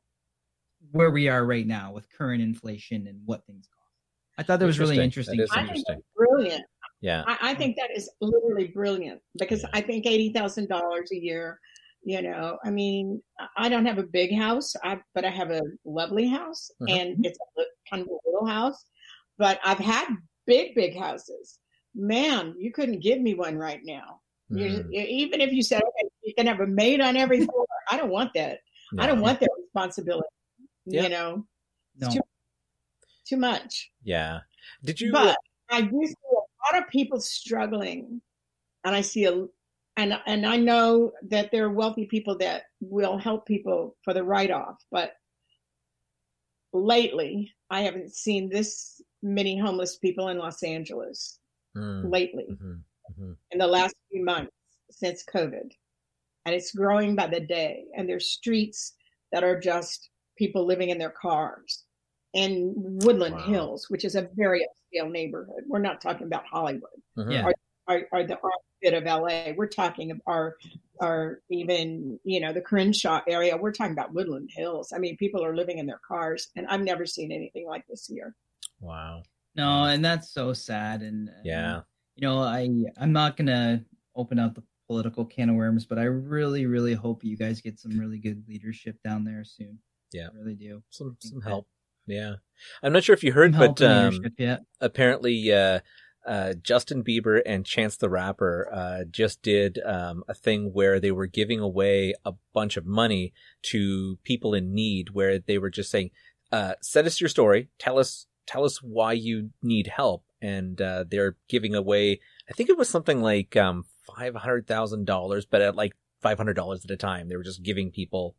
where we are right now with current inflation and what things cost. I thought that was really interesting. That is I think that's brilliant. Yeah. I think that is literally brilliant, because I think $80,000 a year, you know, I mean, I don't have a big house, but I have a lovely house, and it's kind of a little house, but I've had big houses. Man, you couldn't give me one right now. Even if you said, okay, you can have a maid on every floor, I don't want that. I don't want that responsibility. You know, it's too much. Yeah. Did you? But I do see a lot of people struggling, and I see and I know that there are wealthy people that will help people for the write-off, but lately I haven't seen this many homeless people in Los Angeles lately in the last few months since COVID. And it's growing by the day. And there's streets that are just people living in their cars in Woodland Hills, which is a very upscale neighborhood. We're not talking about Hollywood or the bit of LA. We're talking our even, you know, the Crenshaw area. We're talking about Woodland Hills. I mean, people are living in their cars, and I've never seen anything like this here. Wow. No, and that's so sad. And yeah, you know, I'm not gonna open out the political can of worms, but I really, really hope you guys get some really good leadership down there soon. Yeah, I really do. Some help. Yeah, I'm not sure if you heard, but apparently Justin Bieber and Chance the Rapper just did a thing where they were giving away a bunch of money to people in need, where they were just saying, send us your story, tell us why you need help. And they're giving away, I think it was something like $500,000, but at like $500 at a time. They were just giving people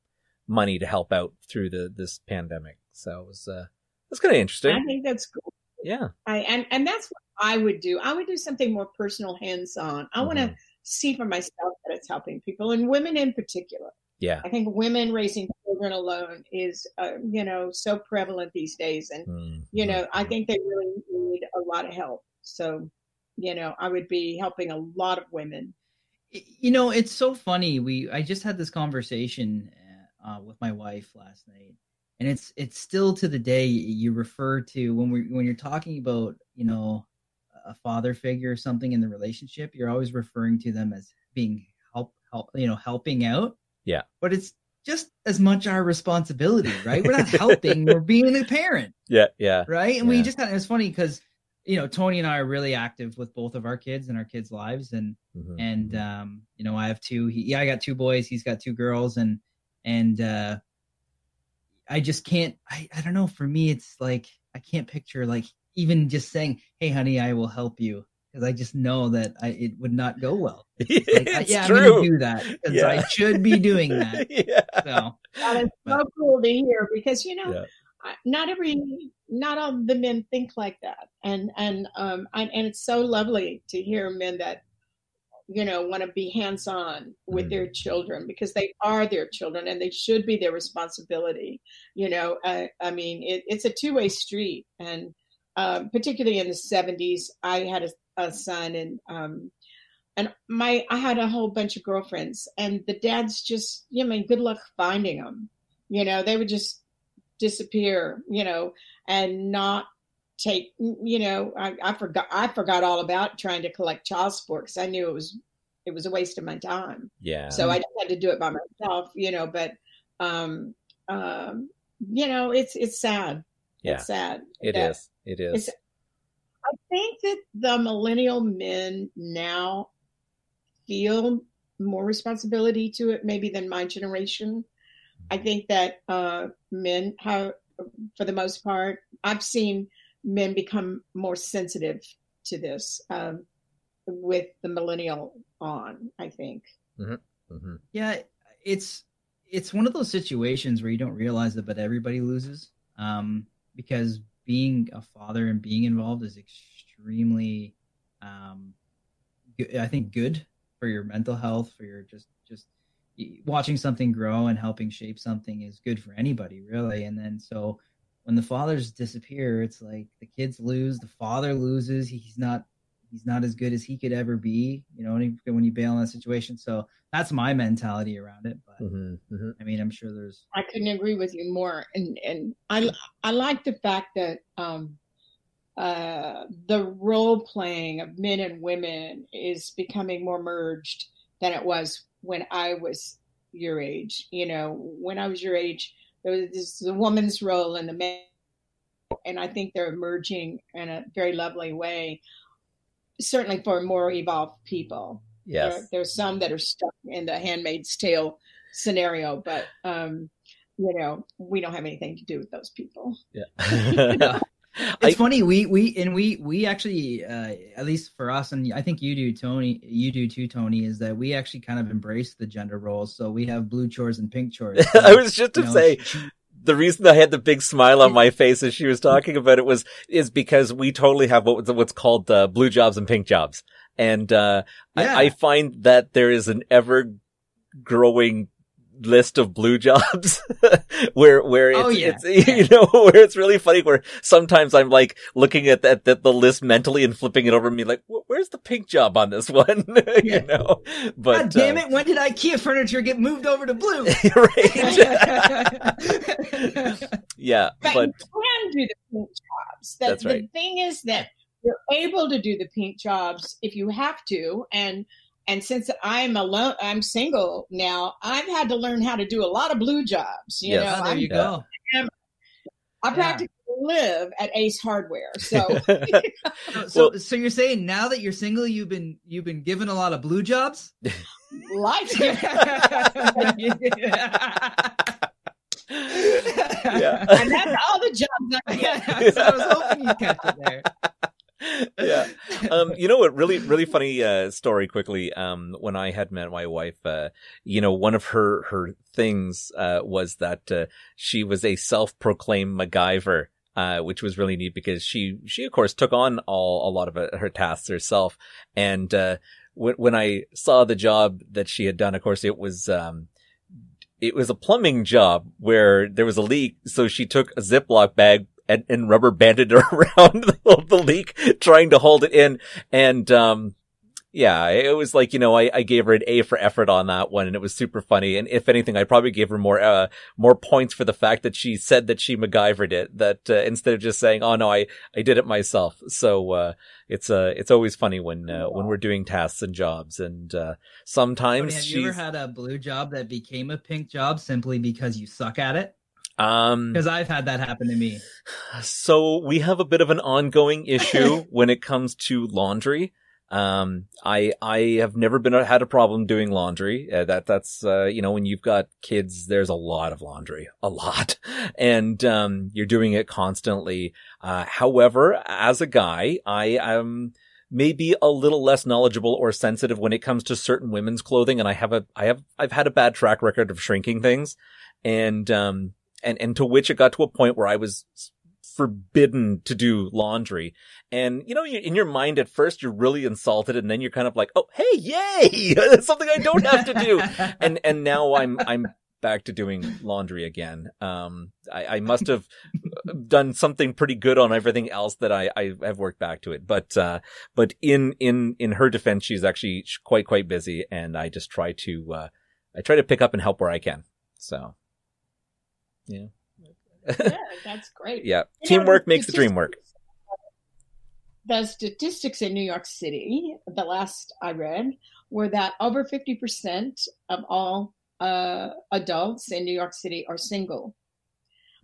money to help out through this pandemic. So it was kind of interesting. I think that's cool. Yeah. And that's what I would do. I would do something more personal, hands-on. I want to see for myself that it's helping people, and women in particular. Yeah. I think women raising children alone is, you know, so prevalent these days. And, you know, I think they really need a lot of help. So, you know, I would be helping a lot of women. You know, it's so funny. I just had this conversation with my wife last night, and it's still to the day you refer to when you're talking about, you know, a father figure or something in the relationship, you're always referring to them as being helping out. Yeah. But it's just as much our responsibility, right? We're not helping, we're being a parent. Yeah. Yeah. Right. And we just it was funny because, you know, Tony and I are really active with both of our kids and our kids' lives. And, you know, I have two, I got two boys, he's got two girls, and I just can't, I don't know. For me, it's like, I can't picture like even just saying, hey honey, I will help you. Because I just know that it would not go well. Like, I'm going to do that because I should be doing that. Yeah. So that is so cool to hear, because, you know, not all the men think like that, and it's so lovely to hear men that want to be hands-on with their children, because they are their children and they should be their responsibility. I mean, it's a two-way street, and particularly in the 70s, I had a son, and I had a whole bunch of girlfriends, and the dads just, good luck finding them. They would just disappear, and not take, I forgot all about trying to collect child support, because I knew it was a waste of my time. Yeah. So I just had to do it by myself, but, it's sad. Yeah. It's sad. It is. I think that the millennial men now feel more responsibility to it maybe than my generation. I think that men have, for the most part, I've seen men become more sensitive to this with the millennial on, I think. Mm-hmm. Mm-hmm. Yeah, it's one of those situations where you don't realize it, but everybody loses, because being a father and being involved is extremely, I think, good for your mental health, for your just watching something grow and helping shape something is good for anybody, really. And then so when the fathers disappear, it's like the kids lose, the father loses. He's not as good as he could ever be, when you bail in that situation. So that's my mentality around it. But I mean, I'm sure I couldn't agree with you more. And I like the fact that the role playing of men and women is becoming more merged than it was when I was your age. When I was your age, there was the woman's role and the man, and I think they're emerging in a very lovely way. Certainly for more evolved people. Yes. There's some that are stuck in the Handmaid's Tale scenario, but we don't have anything to do with those people. Yeah. It's funny. We actually, at least for us, and I think you do, Tony. You do too, Tony. Is that we actually kind of embrace the gender roles. So we have blue chores and pink chores. So, I was just to say. The reason I had the big smile on my face as she was talking about it is because we totally have what's called blue jobs and pink jobs. And I find that there is an ever growing list of blue jobs where it's where it's really funny, where sometimes I'm like looking at the list mentally and flipping it over and be like, where's the pink job on this one? But God damn it, when did IKEA furniture get moved over to blue? Right. Yeah, but you can do the pink jobs. That's right. The thing is that you're able to do the pink jobs if you have to, and since I'm single now, I've had to learn how to do a lot of blue jobs. There you go. I practically live at Ace Hardware. So, so you're saying now that you're single, you've been given a lot of blue jobs? Life. Yeah. And that's all the jobs I get. So I was hoping you'd catch it there. Yeah. What really funny story quickly. When I had met my wife, one of her things was that she was a self-proclaimed MacGyver, which was really neat because she of course took on a lot of her tasks herself. And when I saw the job that she had done, of course it was a plumbing job where there was a leak, so she took a Ziploc bag and rubber banded around the leak, trying to hold it in. And, it was like, I gave her an A for effort on that one, and it was super funny. And if anything, I probably gave her more points for the fact that she said that she MacGyvered it, that, instead of just saying, oh no, I did it myself. So, it's always funny when we're doing tasks and jobs. And, sometimes have you ever had a blue job that became a pink job simply because you suck at it? Because I've had that happen to me. So we have a bit of an ongoing issue when it comes to laundry. I have never had a problem doing laundry. That's when you've got kids, there's a lot of laundry, and you're doing it constantly. However, as a guy, I am maybe a little less knowledgeable or sensitive when it comes to certain women's clothing, and I've had a bad track record of shrinking things, and and to which it got to a point where I was forbidden to do laundry. And, you know, in your mind at first, you're really insulted, and then you're kind of like, oh, hey, yay! That's something I don't have to do. And now I'm back to doing laundry again. I must have done something pretty good on everything else that I have worked back to it. But in her defense, she's actually quite busy, and I just try to pick up and help where I can. So, yeah. Yeah, that's great. Yeah. Teamwork makes the dream work. The statistics in New York City, the last I read, were that over 50% of all adults in New York City are single.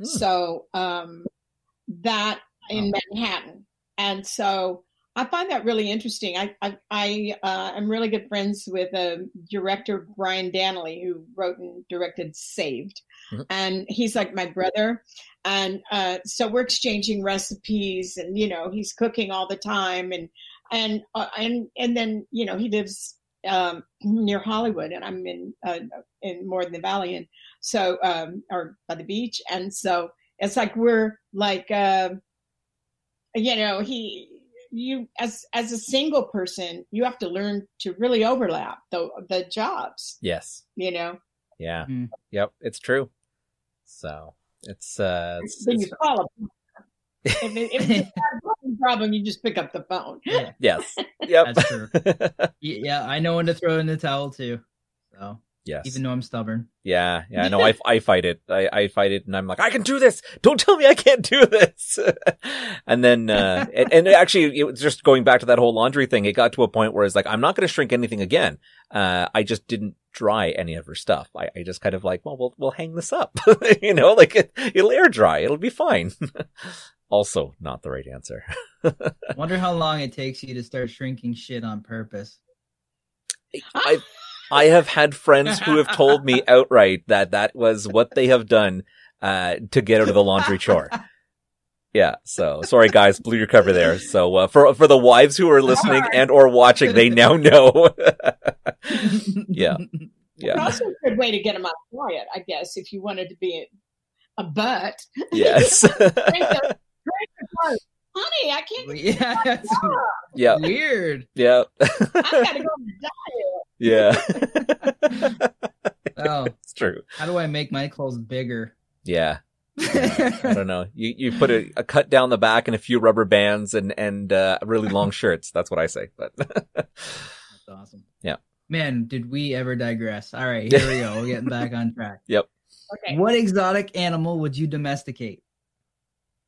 So that in Manhattan. And so I find that really interesting. I'm really good friends with director Brian Danley, who wrote and directed Saved. Mm-hmm. And he's like my brother. And so we're exchanging recipes, and, you know, he's cooking all the time. And then, you know, he lives near Hollywood, and I'm in more in the valley, and so or by the beach. And so it's like we're like, you know, you as a single person, you have to learn to really overlap the jobs. Yes. You know. Yeah. Yep. It's true. So it's you call them. If it's a problem, you just pick up the phone. Yeah. Yes. Yep. That's true. Yeah, I know when to throw in the towel too. So yes. Even though I'm stubborn. Yeah. No, I fight it. I fight it, and I'm like, I can do this. Don't tell me I can't do this. And then, and actually, it was just going back to that whole laundry thing. It got to a point where it's like, I'm not going to shrink anything again. I just didn't dry any of her stuff. I just kind of like, well, we'll hang this up. You know, like it'll air dry. It'll be fine. Also, not the right answer. Wonder how long it takes you to start shrinking shit on purpose. I have had friends who have told me outright that was what they have done to get out of the laundry chore. Yeah. So sorry, guys, blew your cover there. So for the wives who are listening and or watching, they now know. Yeah. Yeah. It's also a good way to get them out quiet, I guess, if you wanted to be a butt. Yes. Honey, I can't. Yeah. Yeah. Weird. Yeah. I gotta go on a diet. Yeah. Oh, it's true. How do I make my clothes bigger? Yeah. I don't know. You put a cut down the back and a few rubber bands and really long shirts. That's what I say. But that's awesome. Yeah. Man, did we ever digress? All right, here we go. We're getting back on track. Yep. Okay. What exotic animal would you domesticate?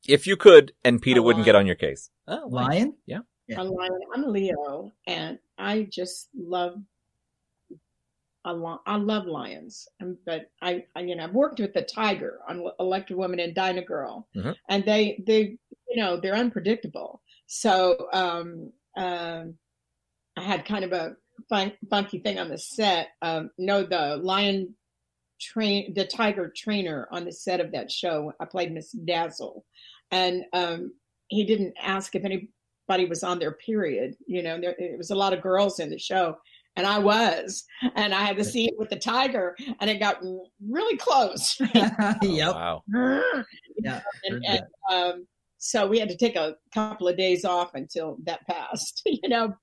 If you could, and PETA wouldn't get on your case. Oh, lion? Yeah. A lion. I'm a Leo, and I just love. I love lions, but I've worked with the tiger on Electric Woman and Dinah Girl, mm-hmm. and they they're unpredictable. So I had kind of a funky thing on the set. The tiger trainer on the set of that show. I played Miss Dazzle, and he didn't ask if anybody was on their period. You know, it was a lot of girls in the show. And I was, and I had the scene with the tiger, and it got really close. Yep. Wow. Yeah. So we had to take a couple of days off until that passed,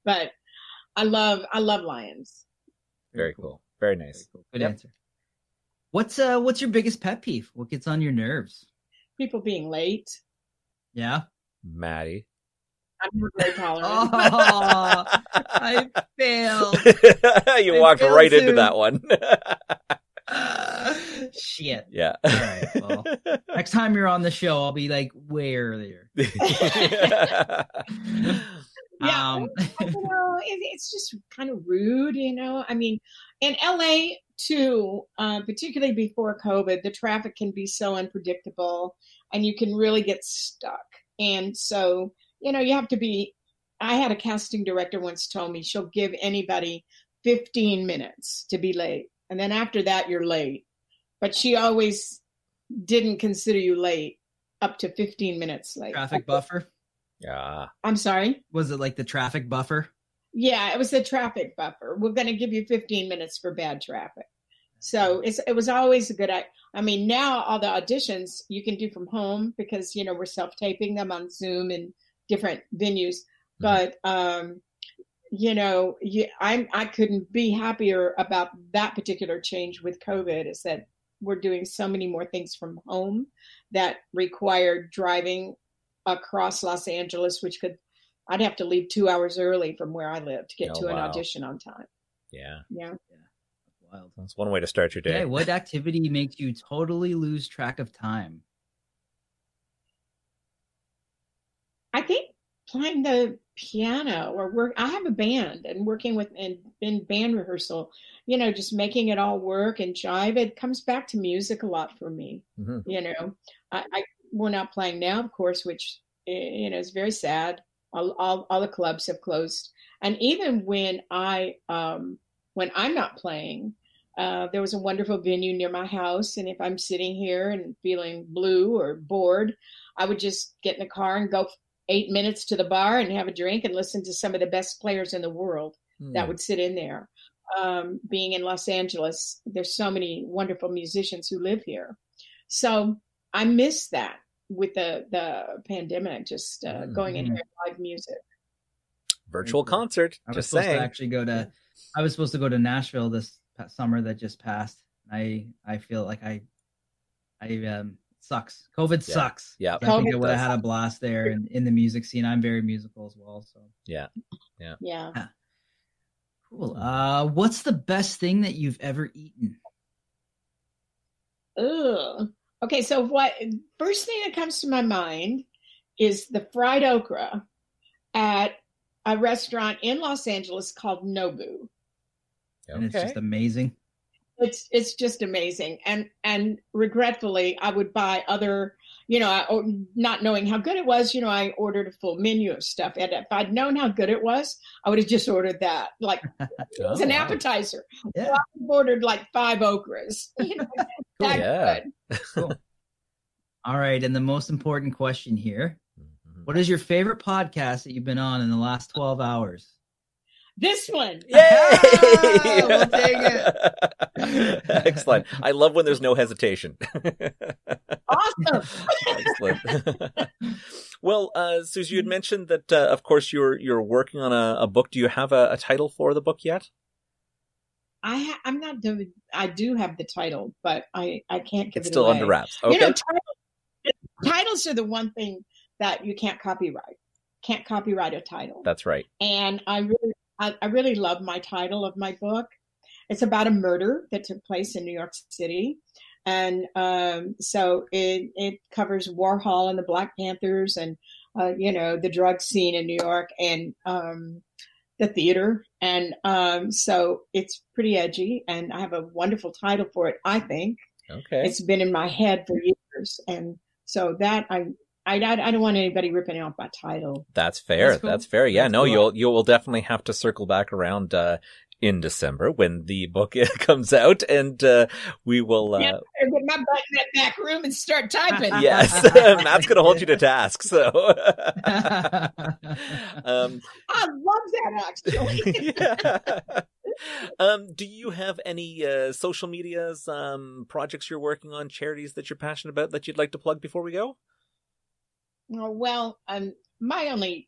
but I love lions. Very cool. Very nice. Very cool. Good answer. What's your biggest pet peeve? What gets on your nerves? People being late. Yeah. Maddie. I'm very tolerant. Oh, I failed. You walked right into that one. Shit. Yeah. All right. Well, next time you're on the show, I'll be like way earlier. Yeah. It's just kind of rude, I mean, in LA too, particularly before COVID, the traffic can be so unpredictable, and you can really get stuck. And so, you have to be. I had a casting director once told me she'll give anybody 15 minutes to be late, and then after that you're late. But she always didn't consider you late up to 15 minutes late. Traffic buffer? Yeah. I'm sorry? Was it like the traffic buffer? Yeah, it was the traffic buffer. We're going to give you 15 minutes for bad traffic. So it was always a good. I mean, now all the auditions you can do from home because we're self-taping them on Zoom and different venues. But I couldn't be happier about that particular change with COVID. Is that we're doing so many more things from home that require driving across Los Angeles, which I'd have to leave 2 hours early from where I live to get to an audition on time. Yeah. Wild. That's one way to start your day. Okay, what activity makes you totally lose track of time? I think playing the piano or work. I have a band and working with in band rehearsal, just making it all work and jive. It comes back to music a lot for me. We're not playing now, of course, which, is very sad. All the clubs have closed. And even when I'm not playing, there was a wonderful venue near my house. And if I'm sitting here and feeling blue or bored, I would just get in the car and go 8 minutes to the bar and have a drink and listen to some of the best players in the world that would sit in there. Being in Los Angeles, there's so many wonderful musicians who live here. So I miss that with the pandemic, just going in here and live music. Virtual concert. I was supposed to go to Nashville this summer that just passed. I feel like I sucks. COVID sucks. Yeah. I think I would have had a blast there and in the music scene. I'm very musical as well. So yeah. Cool. What's the best thing that you've ever eaten? Ugh. Okay, so first thing that comes to my mind is the fried okra at a restaurant in Los Angeles called Nobu. And it's just amazing. It's just amazing. And regretfully, I would buy other, not knowing how good it was, I ordered a full menu of stuff. And if I'd known how good it was, I would have just ordered that. Like, it was an appetizer. Yeah. So I ordered like 5 okras. Good. Cool. All right. And the most important question here. What is your favorite podcast that you've been on in the last 12 hours? This one. Yay! We'll take it. Excellent. I love when there's no hesitation. Awesome. Excellent. Well, Suze, you had mentioned that, of course, you're working on a book. Do you have a title for the book yet? I'm not doing. I do have the title, but I can't give it's it still away. Under wraps. Okay. Titles are the one thing that you can't copyright. Can't copyright a title. That's right. And I really love my title of my book. It's about a murder that took place in New York City. And so it covers Warhol and the Black Panthers and, the drug scene in New York and the theater. And so it's pretty edgy. And I have a wonderful title for it, I think. Okay. It's been in my head for years. And so that I don't want anybody ripping out my title. That's fair. That's cool. That's fair. Yeah, That's no, cool. you'll definitely have to circle back around in December when the book comes out, and we will. Get my butt in that back room and start typing. Yes, Matt's going to hold you to task. So, I love that actually. Yeah. Do you have any social medias, projects you're working on, charities that you're passionate about that you'd like to plug before we go? Well, my only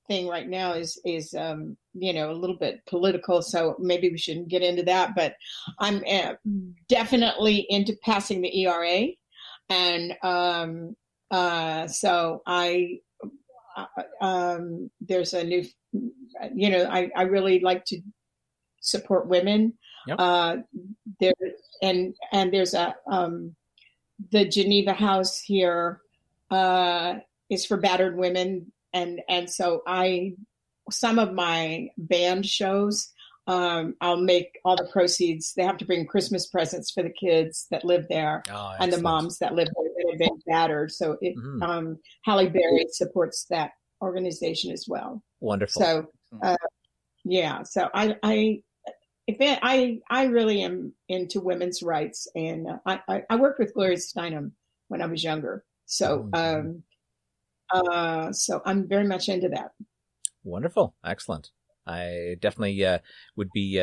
thing right now is a little bit political, so maybe we shouldn't get into that. But I'm definitely into passing the ERA, and so there's a new, I really like to support women. Yep. There's the Geneva House here. Is for battered women. And so some of my band shows, I'll make all the proceeds. They have to bring Christmas presents for the kids that live there and the moms that live there that have been battered. So Halle Berry supports that organization as well. Wonderful. So, so I really am into women's rights, and I worked with Gloria Steinem when I was younger. So, so I'm very much into that. Wonderful. Excellent. I definitely would be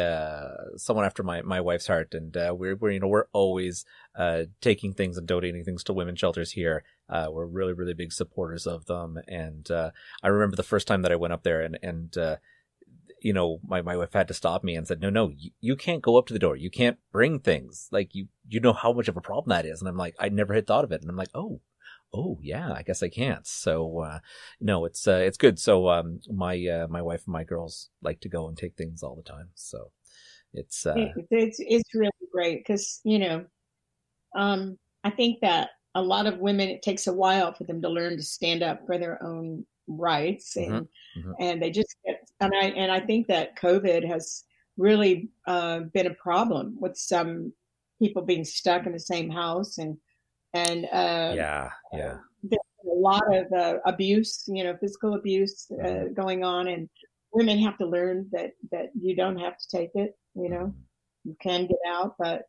someone after my wife's heart, and we're always taking things and donating things to women's shelters here. We're really, really big supporters of them, and I remember the first time that I went up there, and my wife had to stop me and said, no, you can't go up to the door. You can't bring things. Like, you know how much of a problem that is. And I'm like, I never had thought of it. And I'm like, oh yeah, I guess I can't. So, no, it's good. So, my wife and my girls like to go and take things all the time. So it's really great. 'Cause, I think that a lot of women, it takes a while for them to learn to stand up for their own rights, and they just get, and I think that COVID has really been a problem with some people being stuck in the same house, and there's a lot of abuse, physical abuse going on, and women have to learn that you don't have to take it. You can get out, but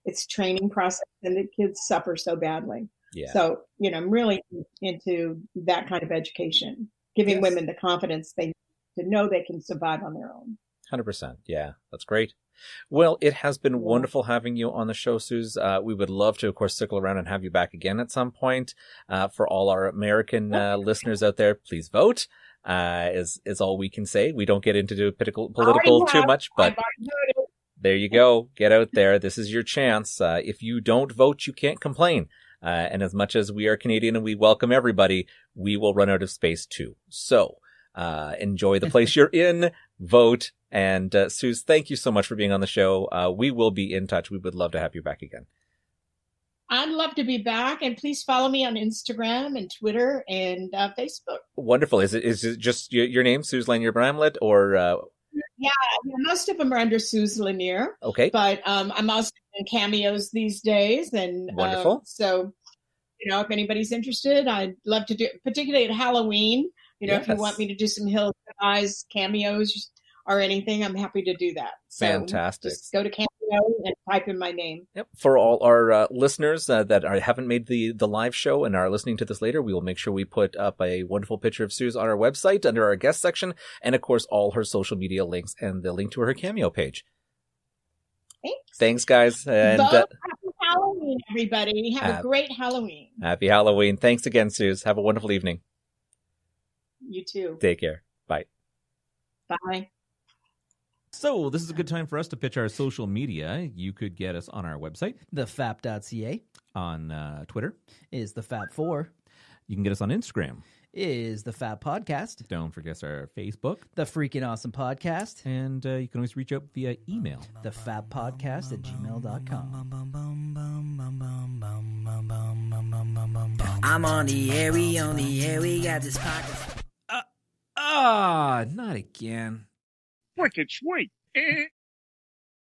it's training process, and the kids suffer so badly. Yeah. So, I'm really into that kind of education, giving women the confidence they need to know they can survive on their own. 100%. Yeah, that's great. Well, it has been wonderful having you on the show, Suze. We would love to, of course, circle around and have you back again at some point. For all our American listeners out there, please vote. Is all we can say. We don't get into political too much, but there you go. Get out there. This is your chance. If you don't vote, you can't complain. And as much as we are Canadian and we welcome everybody, we will run out of space too. So enjoy the place you're in, vote. And Suze, thank you so much for being on the show. We will be in touch. We would love to have you back again. I'd love to be back. And please follow me on Instagram and Twitter and Facebook. Wonderful. Is it just your name, Suze Lanier-Bramlet, or... Yeah, most of them are under Suze Lanier. Okay. But I'm also in cameos these days. And wonderful. So, if anybody's interested, I'd love to do, particularly at Halloween, if you want me to do some Hills Eyes cameos or anything, I'm happy to do that. So fantastic. Just go to Cameo and type in my name. Yep. For all our listeners that haven't made the live show and are listening to this later, we will make sure we put up a wonderful picture of Suze on our website under our guest section, and of course all her social media links and the link to her Cameo page. Thanks, guys. And happy Halloween, everybody. Have a great Halloween. Happy Halloween. Thanks again, Suze. Have a wonderful evening. You too. Take care. Bye. Bye. So this is a good time for us to pitch our social media. You could get us on our website, thefap.ca. On Twitter is thefap4. You can get us on Instagram, is the Fap Podcast. Don't forget our Facebook, The Freaking Awesome Podcast. And you can always reach out via email, thefapodcast@gmail.com. I'm on the air, we got this podcast. Not again. Wicked sweet.